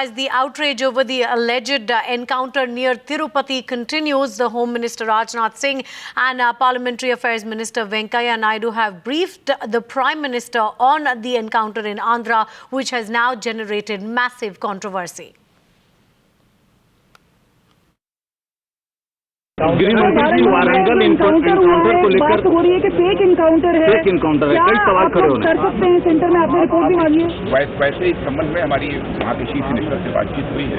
As the outrage over the alleged encounter near Tirupati continues, the Home Minister Rajnath Singh and Parliamentary Affairs Minister Venkaiah Naidu have briefed the Prime Minister on the encounter in Andhra, which has now generated massive controversy. गृह मंत्री जी Warangal encounter को लेकर हो रही है कि fake encounter है, fake encounter है, कई सवाल खड़े होने कर सकते हैं। सेंटर में आपने रिपोर्ट भी मांगी है। वैसे इस संबंध में हमारी वहाँ के चीफ मिनिस्टर से बातचीत हुई है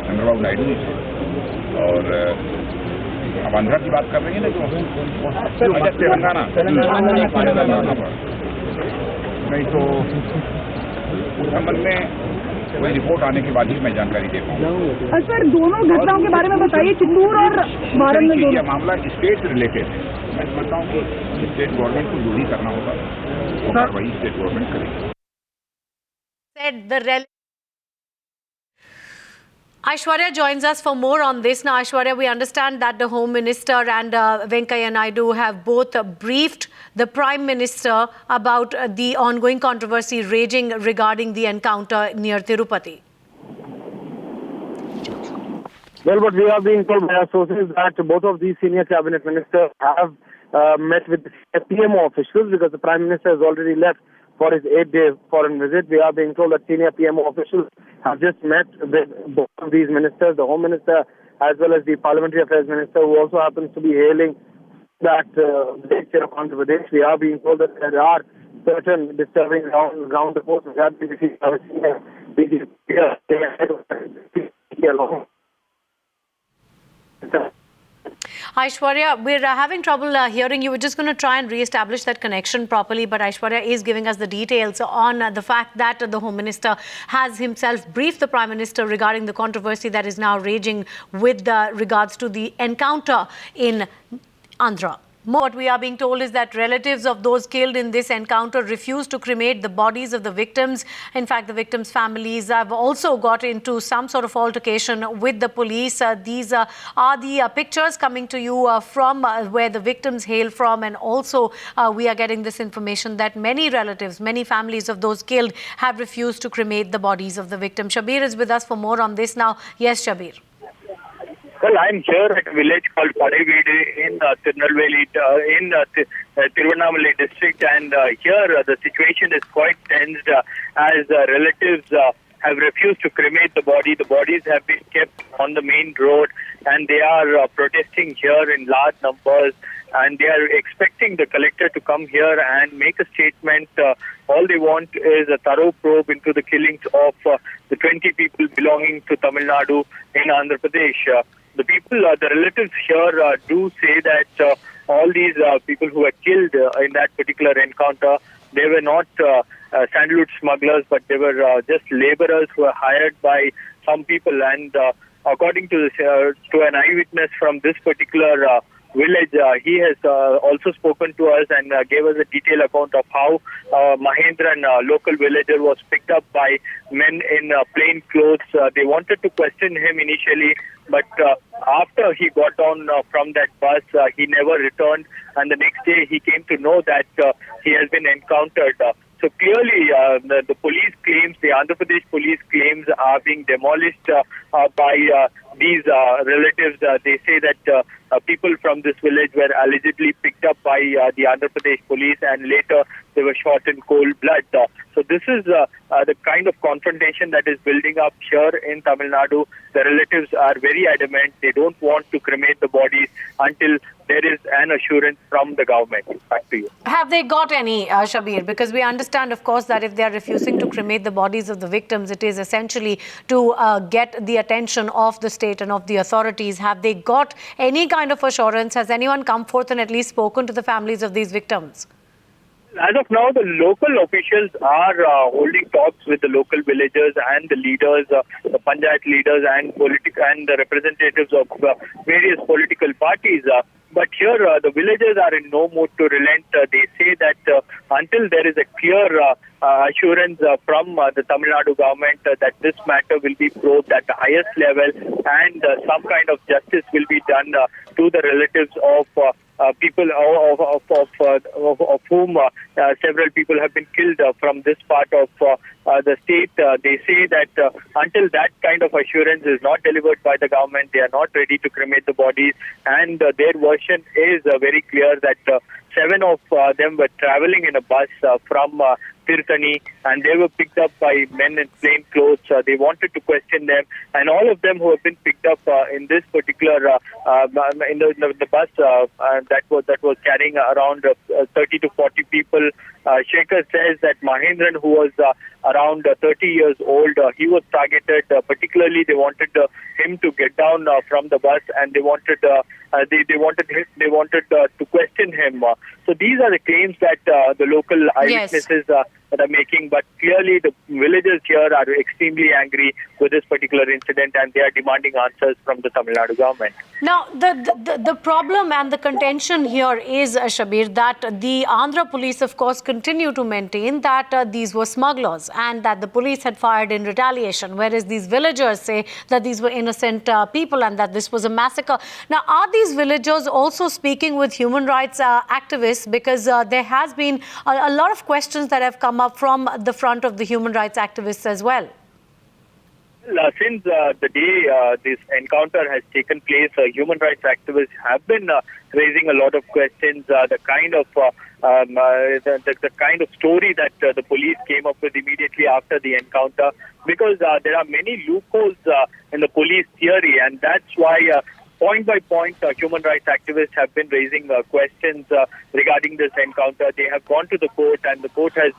चंद्रबाबू नायडू जी से, और अब आंध्रा की बात कर रही है ना, जो तेलंगाना नहीं, तो उस संबंध में कोई रिपोर्ट आने के बाद ही मैं जानकारी दे पाऊंगा। सर, दोनों घटनाओं के बारे में बताइए, चित्तूर और वारंगल। यह मामला स्टेट रिलेटेड है। मैं समझता हूँ कि स्टेट गवर्नमेंट को जो भी करना होगा वो कार्रवाई स्टेट गवर्नमेंट करेगी। Aishwarya joins us for more on this. Now, Aishwarya, we understand that the Home Minister and Venkaiah Naidu have both briefed the Prime Minister about the ongoing controversy raging regarding the encounter near Tirupati. Well, but we are being told by our sources that both of these senior cabinet ministers have met with the PMO officials, because the Prime Minister has already left for his 8-day foreign visit. We are being told that senior PMO officials have just met with both of these ministers, the Home Minister as well as the Parliamentary Affairs Minister, who also happens to be hailing that state of Andhra Pradesh. We are being told that there are certain disturbing ground reports which have been received by senior BJP along. Aishwarya, we're having trouble hearing you. We're just going to try and re-establish that connection properly. But Aishwarya is giving us the details on the fact that the Home Minister has himself briefed the Prime Minister regarding the controversy that is now raging with regards to the encounter in Andhra. What we are being told is that relatives of those killed in this encounter refused to cremate the bodies of the victims. In fact, the victims' families have also got into some sort of altercation with the police. These are the pictures coming to you from where the victims hail from. And also, we are getting this information that many relatives, many families of those killed have refused to cremate the bodies of the victims. Shabir is with us for more on this now. Yes, Shabir. Well, I'm here at a village called Padavidi in Tirunelveli, in Tiruvannamalai district, and here the situation is quite tensed as relatives have refused to cremate the body. The bodies have been kept on the main road, and they are protesting here in large numbers, and they are expecting the collector to come here and make a statement. All they want is a thorough probe into the killings of the 20 people belonging to Tamil Nadu in Andhra Pradesh. The people, the relatives here do say that all these people who were killed in that particular encounter, they were not sandalwood smugglers, but they were just laborers who were hired by some people. And according to an eyewitness from this particular village, he has also spoken to us and gave us a detailed account of how Mahendran, local villager, was picked up by men in plain clothes. They wanted to question him initially, but after he got down from that bus, he never returned, and the next day he came to know that he has been encountered. So clearly, the police claims, the Andhra Pradesh police claims, are being demolished by these relatives. They say that people from this village were allegedly picked up by the Andhra Pradesh police, and later they were shot in cold blood. So this is the kind of confrontation that is building up here in Tamil Nadu. The relatives are very adamant. They don't want to cremate the bodies until there is an assurance from the government. Back to you. Have they got any, Shabir? Because we understand, of course, that if they are refusing to cremate the bodies of the victims, it is essentially to get the attention of the state and of the authorities. Have they got any kind of assurance? Has anyone come forth and at least spoken to the families of these victims? As of now, the local officials are holding talks with the local villagers and the leaders, the panchayat leaders and the representatives of various political parties. But here, the villagers are in no mood to relent. They say that until there is a clear assurance from the Tamil Nadu government that this matter will be probed at the highest level and some kind of justice will be done to the relatives of people of whom several people have been killed from this part of the state, they say that until that kind of assurance is not delivered by the government, they are not ready to cremate the bodies. And their version is very clear that 7 of them were traveling in a bus from Tirthani, and they were picked up by men in plain clothes. They wanted to question them, and all of them who have been picked up in this particular in the bus that was carrying around 30 to 40 people. Shekhar says that Mahendran, who was around 30 years old, he was targeted. Particularly, they wanted him to get down from the bus, and they wanted to question him. So these are the claims that the local eyewitnesses are making. But clearly, the villagers here are extremely angry with this particular incident, and they are demanding answers from the Tamil Nadu government. Now, the problem and the contention here is, Shabir, that the Andhra police, of course, continue to maintain that these were smugglers and that the police had fired in retaliation, whereas these villagers say that these were innocent people and that this was a massacre. Now, are these villagers also speaking with human rights activists? Because there has been a lot of questions that have come up from the front of the human rights activists as well. Since the day this encounter has taken place, human rights activists have been raising a lot of questions. The kind of story that the police came up with immediately after the encounter, because there are many loopholes in the police theory, and that's why point by point, human rights activists have been raising questions regarding this encounter. They have gone to the court, and the court has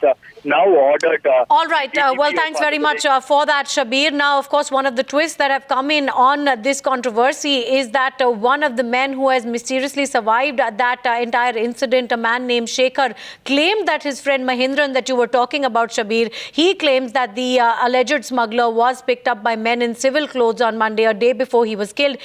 now ordered... All right. Well, thanks very much for that, Shabir. Now, of course, one of the twists that have come in on this controversy is that one of the men who has mysteriously survived that entire incident, a man named Shekhar, claimed that his friend Mahendran that you were talking about, Shabir, he claims that the alleged smuggler was picked up by men in civil clothes on Monday, a day before he was killed.